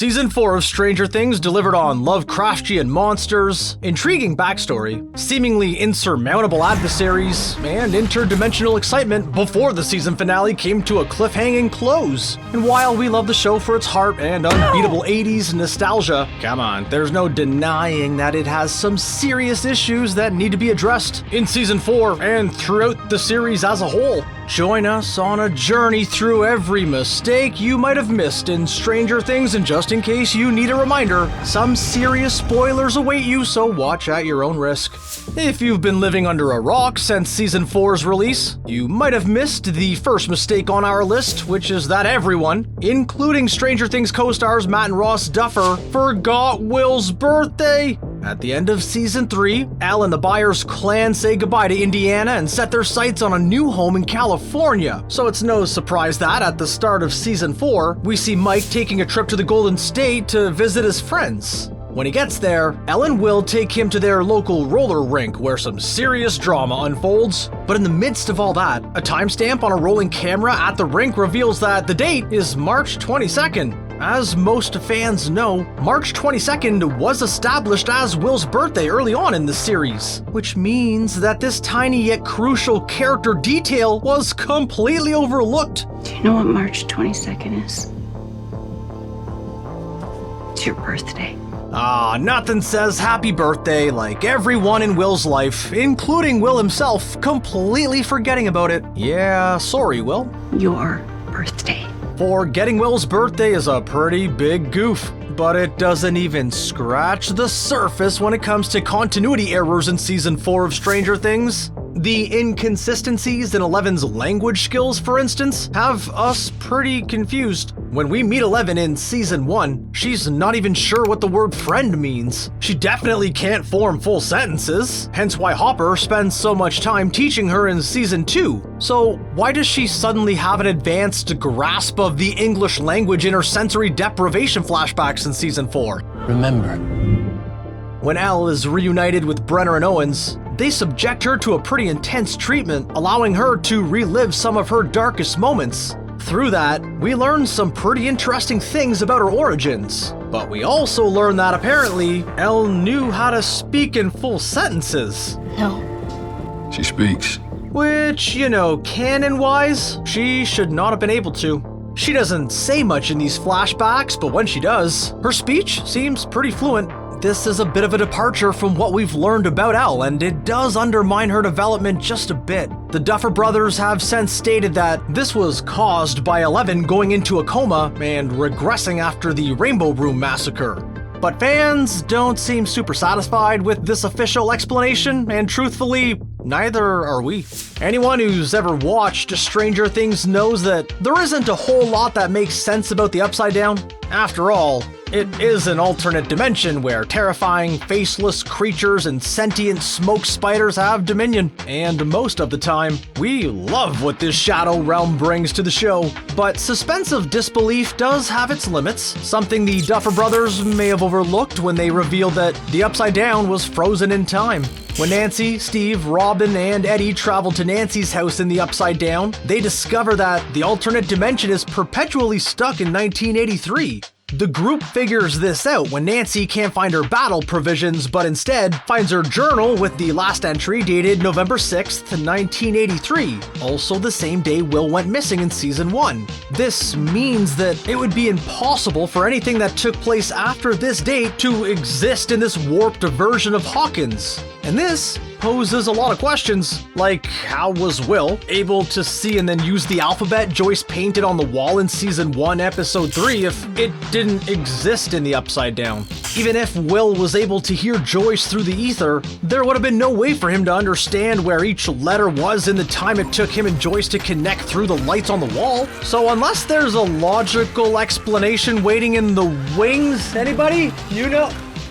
Season 4 of Stranger Things delivered on Lovecraftian monsters, intriguing backstory, seemingly insurmountable adversaries, and interdimensional excitement before the season finale came to a cliffhanging close. And while we love the show for its heart and unbeatable 80s nostalgia, come on, there's no denying that it has some serious issues that need to be addressed in Season 4 and throughout the series as a whole. Join us on a journey through every mistake you might have missed in Stranger Things, and just in case you need a reminder, some serious spoilers await you, so watch at your own risk. If you've been living under a rock since Season 4's release, you might have missed the first mistake on our list, which is that everyone, including Stranger Things co-stars Matt and Ross Duffer, forgot Will's birthday. At the end of Season 3, Elle and the Byers clan say goodbye to Indiana and set their sights on a new home in California. So it's no surprise that at the start of Season 4, we see Mike taking a trip to the Golden State to visit his friends. When he gets there, Elle and Will take him to their local roller rink where some serious drama unfolds. But in the midst of all that, a timestamp on a rolling camera at the rink reveals that the date is March 22nd. As most fans know, March 22nd was established as Will's birthday early on in the series, which means that this tiny yet crucial character detail was completely overlooked. Do you know what March 22nd is? It's your birthday. Nothing says happy birthday like everyone in Will's life, including Will himself, completely forgetting about it. Yeah, sorry, Will. Your birthday. Forgetting Will's birthday is a pretty big goof, but it doesn't even scratch the surface when it comes to continuity errors in Season 4 of Stranger Things. The inconsistencies in Eleven's language skills, for instance, have us pretty confused. When we meet Eleven in Season 1, she's not even sure what the word friend means. She definitely can't form full sentences, hence why Hopper spends so much time teaching her in Season 2. So why does she suddenly have an advanced grasp of the English language in her sensory deprivation flashbacks in Season 4? Remember. When Elle is reunited with Brenner and Owens, they subject her to a pretty intense treatment, allowing her to relive some of her darkest moments. Through that, we learn some pretty interesting things about her origins. But we also learn that apparently, Elle knew how to speak in full sentences. No. She speaks. Which, canon-wise, she should not have been able to. She doesn't say much in these flashbacks, but when she does, her speech seems pretty fluent. This is a bit of a departure from what we've learned about Elle, and it does undermine her development just a bit. The Duffer Brothers have since stated that this was caused by Eleven going into a coma and regressing after the Rainbow Room massacre. But fans don't seem super satisfied with this official explanation, and truthfully, neither are we. Anyone who's ever watched Stranger Things knows that there isn't a whole lot that makes sense about the Upside Down. After all, it is an alternate dimension where terrifying, faceless creatures and sentient smoke spiders have dominion. And most of the time, we love what this shadow realm brings to the show. But suspense of disbelief does have its limits, something the Duffer Brothers may have overlooked when they revealed that the Upside Down was frozen in time. When Nancy, Steve, Robin, and Eddie travel to Nancy's house in the Upside Down, they discover that the alternate dimension is perpetually stuck in 1983. The group figures this out when Nancy can't find her battle provisions, but instead finds her journal with the last entry dated November 6th, 1983, also the same day Will went missing in Season 1. This means that it would be impossible for anything that took place after this date to exist in this warped version of Hawkins. And this poses a lot of questions, like how was Will able to see and then use the alphabet Joyce painted on the wall in Season 1, Episode 3 if it didn't exist in the Upside Down? Even if Will was able to hear Joyce through the ether, there would have been no way for him to understand where each letter was in the time it took him and Joyce to connect through the lights on the wall. So unless there's a logical explanation waiting in the wings, anybody?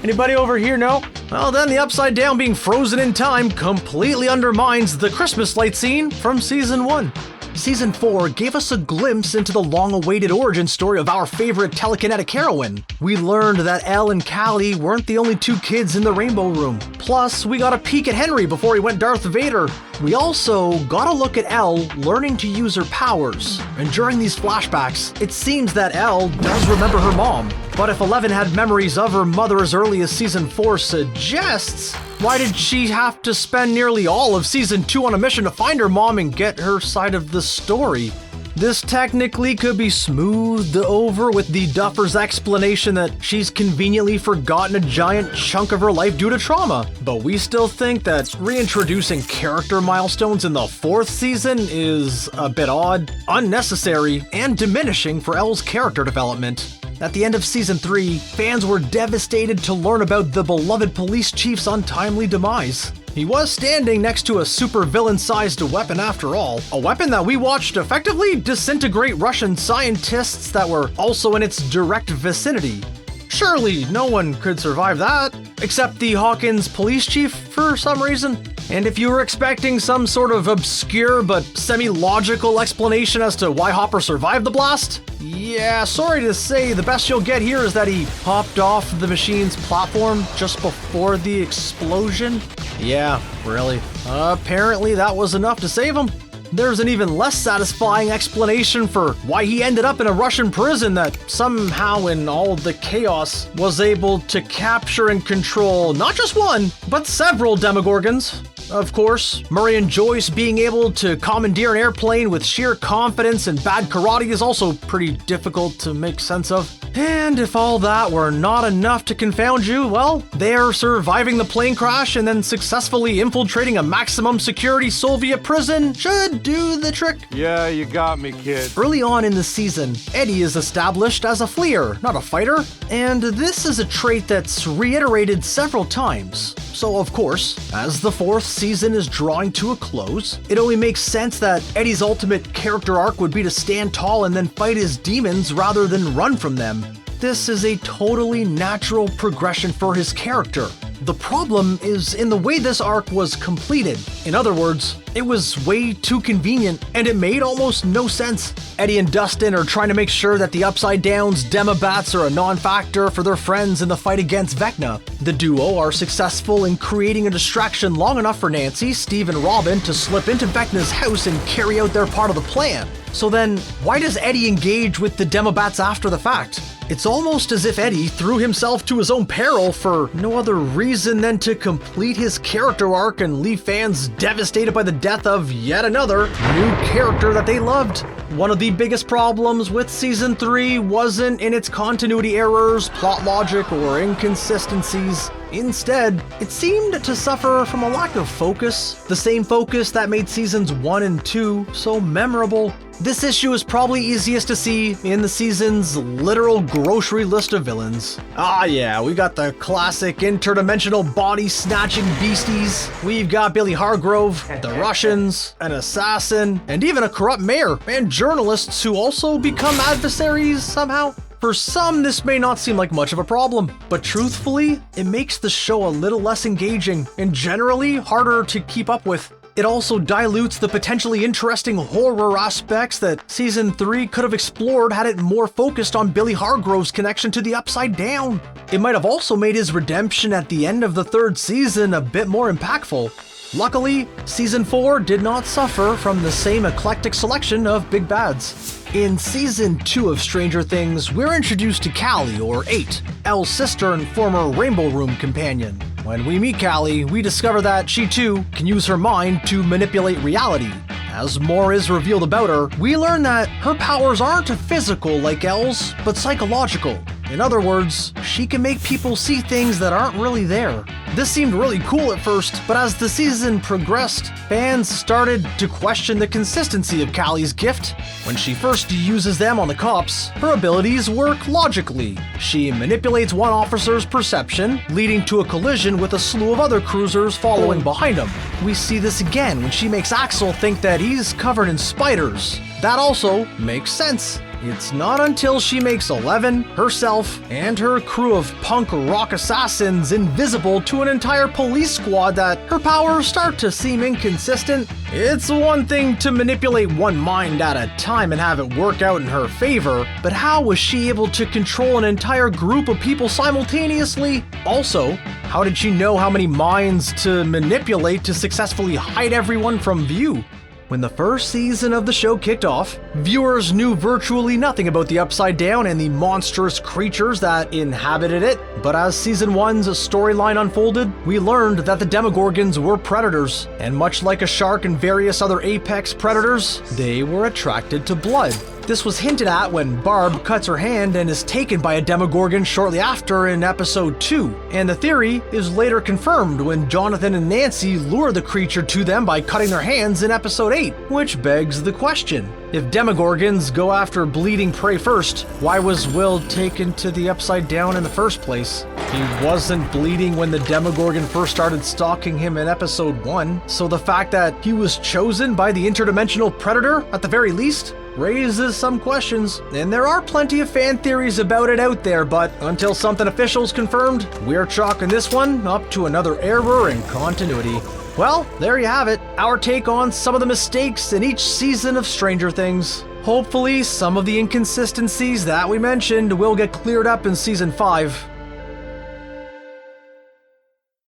Anybody over here know? Well, then the Upside Down being frozen in time completely undermines the Christmas light scene from Season 1. Season 4 gave us a glimpse into the long-awaited origin story of our favorite telekinetic heroine. We learned that Elle and Callie weren't the only two kids in the Rainbow Room. Plus, we got a peek at Henry before he went Darth Vader. We also got a look at Elle learning to use her powers. And during these flashbacks, it seems that Elle does remember her mom. But if 11 had memories of her mother as early as season 4 suggests, why did she have to spend nearly all of season 2 on a mission to find her mom and get her side of the story? This technically could be smoothed over with the Duffer's explanation that she's conveniently forgotten a giant chunk of her life due to trauma, but we still think that reintroducing character milestones in the 4th season is a bit odd, unnecessary, and diminishing for Elle's character development. At the end of season 3, fans were devastated to learn about the beloved police chief's untimely demise. He was standing next to a supervillain-sized weapon after all, a weapon that we watched effectively disintegrate Russian scientists that were also in its direct vicinity. Surely no one could survive that, except the Hawkins police chief for some reason. And if you were expecting some sort of obscure but semi-logical explanation as to why Hopper survived the blast, yeah, sorry to say, the best you'll get here is that he hopped off the machine's platform just before the explosion. Yeah, really. Apparently that was enough to save him. There's an even less satisfying explanation for why he ended up in a Russian prison that somehow in all the chaos was able to capture and control not just one, but several Demogorgons. Of course, Murray and Joyce being able to commandeer an airplane with sheer confidence and bad karate is also pretty difficult to make sense of. And if all that were not enough to confound you, well, they're surviving the plane crash and then successfully infiltrating a maximum security Soviet prison should do the trick. Yeah, you got me, kid. Early on in the season, Eddie is established as a fleer, not a fighter, and this is a trait that's reiterated several times. So of course, as the 4th season is drawing to a close, it only makes sense that Eddie's ultimate character arc would be to stand tall and then fight his demons rather than run from them. This is a totally natural progression for his character. The problem is in the way this arc was completed. In other words, it was way too convenient and it made almost no sense. Eddie and Dustin are trying to make sure that the Upside Down's Demobats are a non-factor for their friends in the fight against Vecna. The duo are successful in creating a distraction long enough for Nancy, Steve, and Robin to slip into Vecna's house and carry out their part of the plan. So then, why does Eddie engage with the Demobats after the fact? It's almost as if Eddie threw himself to his own peril for no other reason than to complete his character arc and leave fans devastated by the death of yet another new character that they loved. One of the biggest problems with season 3 wasn't in its continuity errors, plot logic, or inconsistencies. Instead, it seemed to suffer from a lack of focus, the same focus that made seasons 1 and 2 so memorable. This issue is probably easiest to see in the season's literal grocery list of villains. Ah yeah, we got the classic interdimensional body-snatching beasties, we've got Billy Hargrove, the Russians, an assassin, and even a corrupt mayor, and journalists who also become adversaries somehow. For some, this may not seem like much of a problem, but truthfully, it makes the show a little less engaging and generally harder to keep up with. It also dilutes the potentially interesting horror aspects that season 3 could have explored had it more focused on Billy Hargrove's connection to the Upside Down. It might have also made his redemption at the end of the 3rd season a bit more impactful. Luckily, season 4 did not suffer from the same eclectic selection of big bads. In season 2 of Stranger Things, we're introduced to Callie, or 8, Elle's sister and former Rainbow Room companion. When we meet Callie, we discover that she too can use her mind to manipulate reality. As more is revealed about her, we learn that her powers aren't physical like Elle's, but psychological. In other words, she can make people see things that aren't really there. This seemed really cool at first, but as the season progressed, fans started to question the consistency of Callie's gift. When she first uses them on the cops, her abilities work logically. She manipulates one officer's perception, leading to a collision with a slew of other cruisers following behind him. We see this again when she makes Axel think that he's covered in spiders. That also makes sense. It's not until she makes 11, herself, and her crew of punk rock assassins invisible to an entire police squad that her powers start to seem inconsistent. It's one thing to manipulate one mind at a time and have it work out in her favor, but how was she able to control an entire group of people simultaneously? Also, how did she know how many minds to manipulate to successfully hide everyone from view? When the first season of the show kicked off, viewers knew virtually nothing about the Upside Down and the monstrous creatures that inhabited it, but as Season 1's storyline unfolded, we learned that the Demogorgons were predators, and much like a shark and various other apex predators, they were attracted to blood. This was hinted at when Barb cuts her hand and is taken by a Demogorgon shortly after in episode 2, and the theory is later confirmed when Jonathan and Nancy lure the creature to them by cutting their hands in episode 8, which begs the question. If Demogorgons go after bleeding prey first, why was Will taken to the Upside Down in the first place? He wasn't bleeding when the Demogorgon first started stalking him in episode 1, so the fact that he was chosen by the interdimensional predator, at the very least, raises some questions, and there are plenty of fan theories about it out there, but until something official is confirmed, we're chalking this one up to another error in continuity. Well, there you have it, our take on some of the mistakes in each season of Stranger Things. Hopefully, some of the inconsistencies that we mentioned will get cleared up in Season 5.